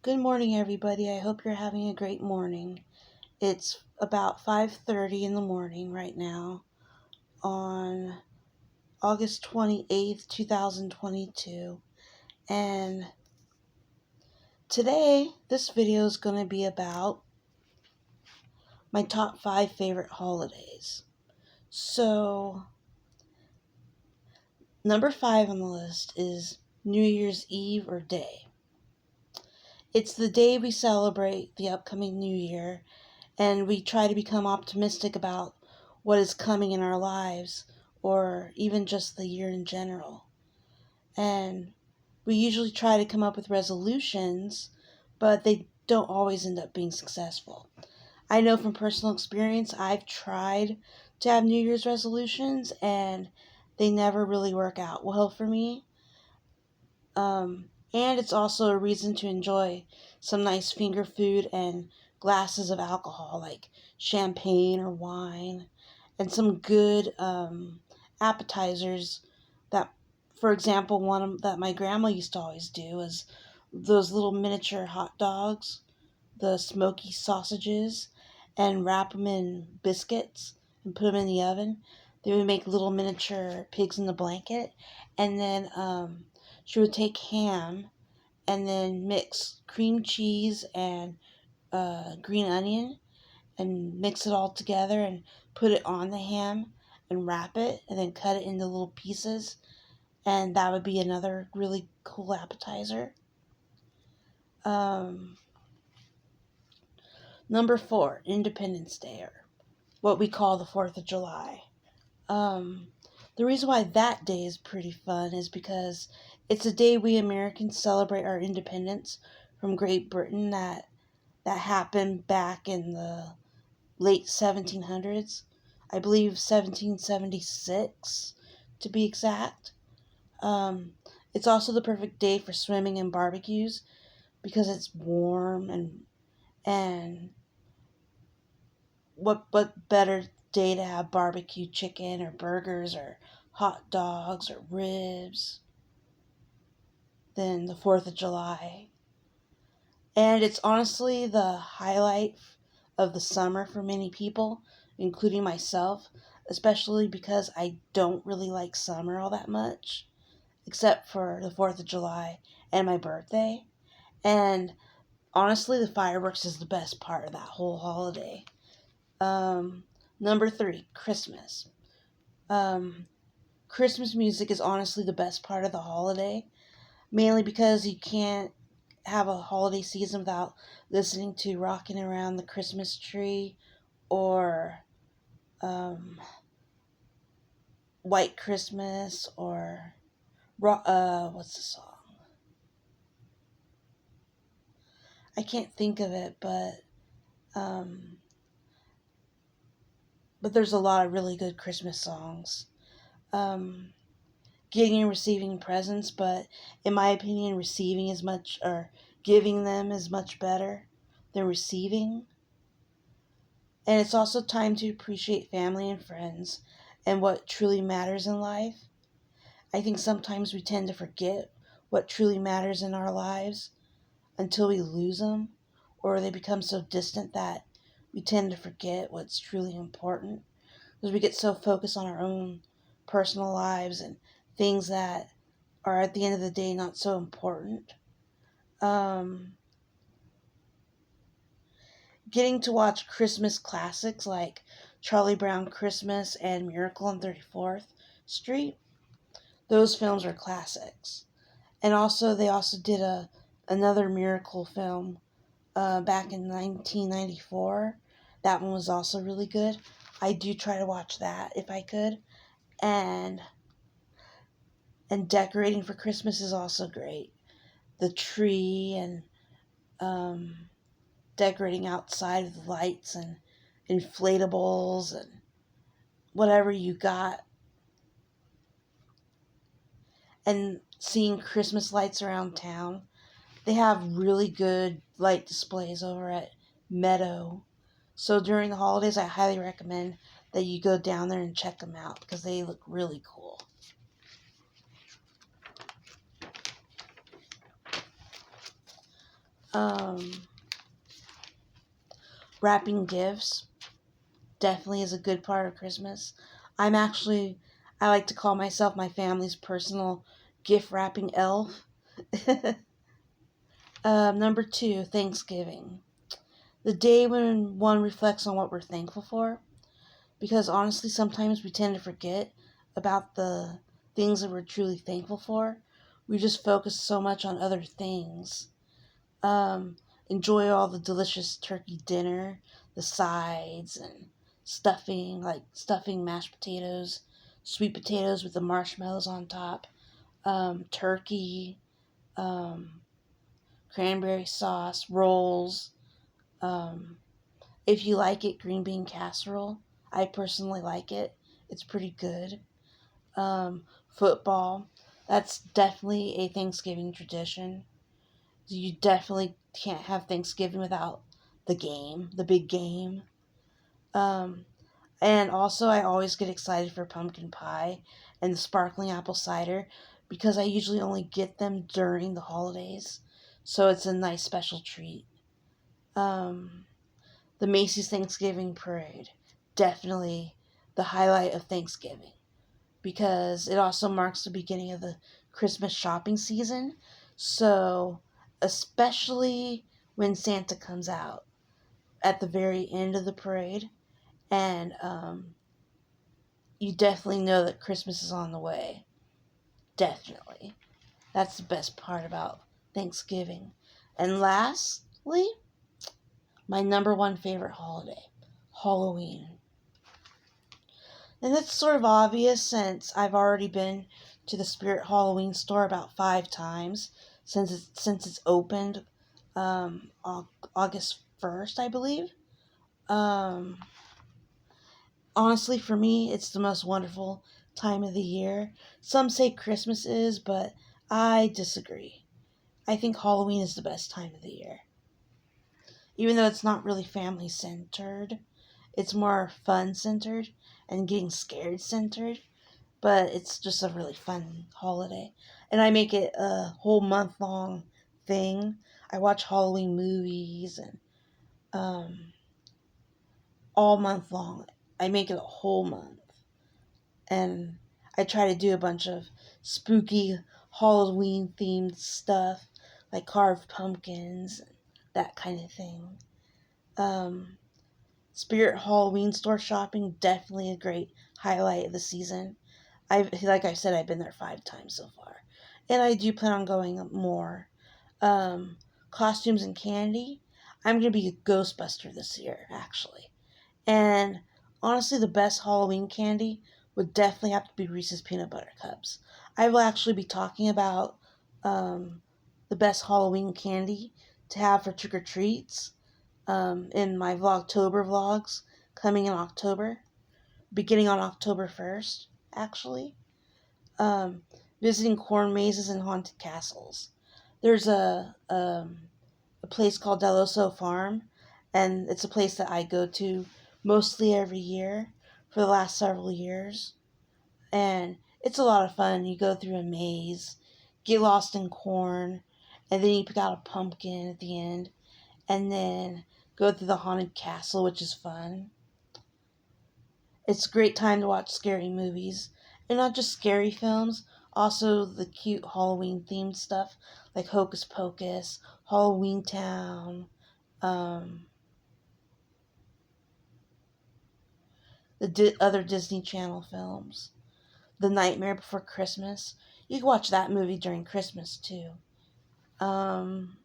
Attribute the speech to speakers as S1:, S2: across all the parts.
S1: Good morning, everybody. I hope you're having a great morning. It's about 5:30 in the morning right now on August 28th, 2022. And today, this video is going to be about my top 5 favorite holidays. So, number 5 on the list is New Year's Eve or Day. It's the day we celebrate the upcoming New Year, and we try to become optimistic about what is coming in our lives, or even just the year in general. And we usually try to come up with resolutions, but they don't always end up being successful. I know from personal experience, I've tried to have New Year's resolutions, and they never really work out well for me. And it's also a reason to enjoy some nice finger food and glasses of alcohol like champagne or wine, and some good appetizers that, for example, that my grandma used to always do is those little miniature hot dogs, the smoky sausages, and wrap them in biscuits and put them in the oven. They would make little miniature pigs in the blanket, and then she would take ham and then mix cream cheese and green onion and mix it all together and put it on the ham and wrap it and then cut it into little pieces. And that would be another really cool appetizer. Number 4, Independence Day, or what we call the 4th of July. The reason why that day is pretty fun is because it's a day we Americans celebrate our independence from Great Britain that happened back in the late 1700s. I believe 1776 to be exact. It's also the perfect day for swimming and barbecues because it's warm, and what better day to have barbecue chicken or burgers or hot dogs or ribs than the 4th of July. And it's honestly the highlight of the summer for many people, including myself, especially because I don't really like summer all that much, except for the 4th of July and my birthday. And honestly, the fireworks is the best part of that whole holiday. Number 3, Christmas. Christmas music is honestly the best part of the holiday, mainly because you can't have a holiday season without listening to Rocking Around the Christmas Tree or White Christmas or what's the song? I can't think of it, but there's a lot of really good Christmas songs. Getting and receiving presents, but in my opinion, receiving is much, or giving them is much better than receiving. And it's also time to appreciate family and friends and what truly matters in life. I think sometimes we tend to forget what truly matters in our lives until we lose them, or they become so distant that we tend to forget what's truly important because we get so focused on our own personal lives and things that are at the end of the day not so important. Getting to watch Christmas classics like Charlie Brown Christmas and Miracle on 34th Street, those films are classics. And also, they also did another Miracle film back in 1994. That one was also really good. I do try to watch that if I could. And decorating for Christmas is also great. The tree and decorating outside with lights and inflatables and whatever you got. And seeing Christmas lights around town. They have really good light displays over at Meadow. So during the holidays, I highly recommend that you go down there and check them out because they look really cool. Um, Wrapping gifts definitely is a good part of Christmas. I like to call myself my family's personal gift wrapping elf. Number 2, Thanksgiving. The day when one reflects on what we're thankful for. Because honestly, sometimes we tend to forget about the things that we're truly thankful for. We just focus so much on other things. Um, Enjoy all the delicious turkey dinner, the sides, and stuffing mashed potatoes, sweet potatoes with the marshmallows on top, turkey, um, cranberry sauce, rolls. Um, if you like it, green bean casserole. I personally like it. It's pretty good. Football. That's definitely a Thanksgiving tradition. You definitely can't have Thanksgiving without the big game. Um, and also, I always get excited for pumpkin pie and the sparkling apple cider because I usually only get them during the holidays. So it's a nice special treat. Um, the Macy's Thanksgiving Parade. Definitely the highlight of Thanksgiving because it also marks the beginning of the Christmas shopping season. So, especially when Santa comes out at the very end of the parade, and you definitely know that Christmas is on the way. Definitely. That's the best part about Thanksgiving. And lastly, my number one favorite holiday, Halloween. And it's sort of obvious since I've already been to the Spirit Halloween store about 5 times since it's opened August 1st, I believe. Um, Honestly, for me, it's the most wonderful time of the year. Some say Christmas is, but I disagree. I think Halloween is the best time of the year. Even though it's not really family centered, it's more fun centered and getting scared centered. But it's just a really fun holiday. And I make it a whole month long thing. I watch Halloween movies and all month long. I make it a whole month. And I try to do a bunch of spooky Halloween themed stuff like carved pumpkins and that kind of thing. Um, Spirit Halloween store shopping, definitely a great highlight of the season. Like I said, I've been there 5 times so far, and I do plan on going more. Um, Costumes and candy. I'm gonna be a Ghostbuster this year, actually, and honestly, the best Halloween candy would definitely have to be Reese's Peanut Butter Cups. I will actually be talking about um, the best Halloween candy to have for trick or treats in my Vlogtober vlogs coming in October, beginning on October 1st, actually. um, Visiting corn mazes and haunted castles. There's a place called Deloso Farm, and it's a place that I go to mostly every year for the last several years. And it's a lot of fun. You go through a maze, get lost in corn, and then you pick out a pumpkin at the end, and then go through the haunted castle, which is fun. It's a great time to watch scary movies. And not just scary films, also the cute Halloween themed stuff like Hocus Pocus, Halloween Town, um, other Disney Channel films. The Nightmare Before Christmas. You can watch that movie during Christmas too. Um,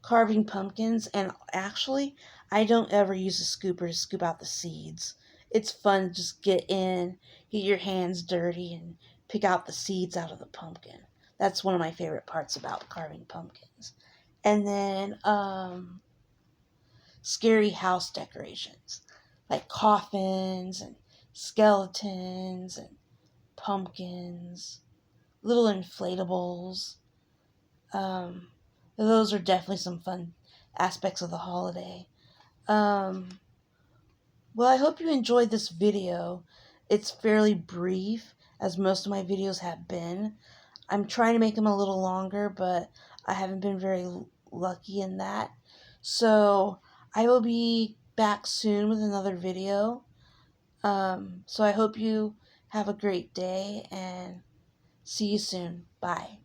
S1: Carving pumpkins, and actually, I don't ever use a scooper to scoop out the seeds. It's fun to just get in, get your hands dirty, and pick out the seeds out of the pumpkin. That's one of my favorite parts about carving pumpkins. And then, scary house decorations, like coffins and skeletons and pumpkins, little inflatables. Um, those are definitely some fun aspects of the holiday. Um, well, I hope you enjoyed this video. It's fairly brief, as most of my videos have been. I'm trying to make them a little longer, but I haven't been very lucky in that. So I will be back soon with another video. So I hope you have a great day and see you soon. Bye.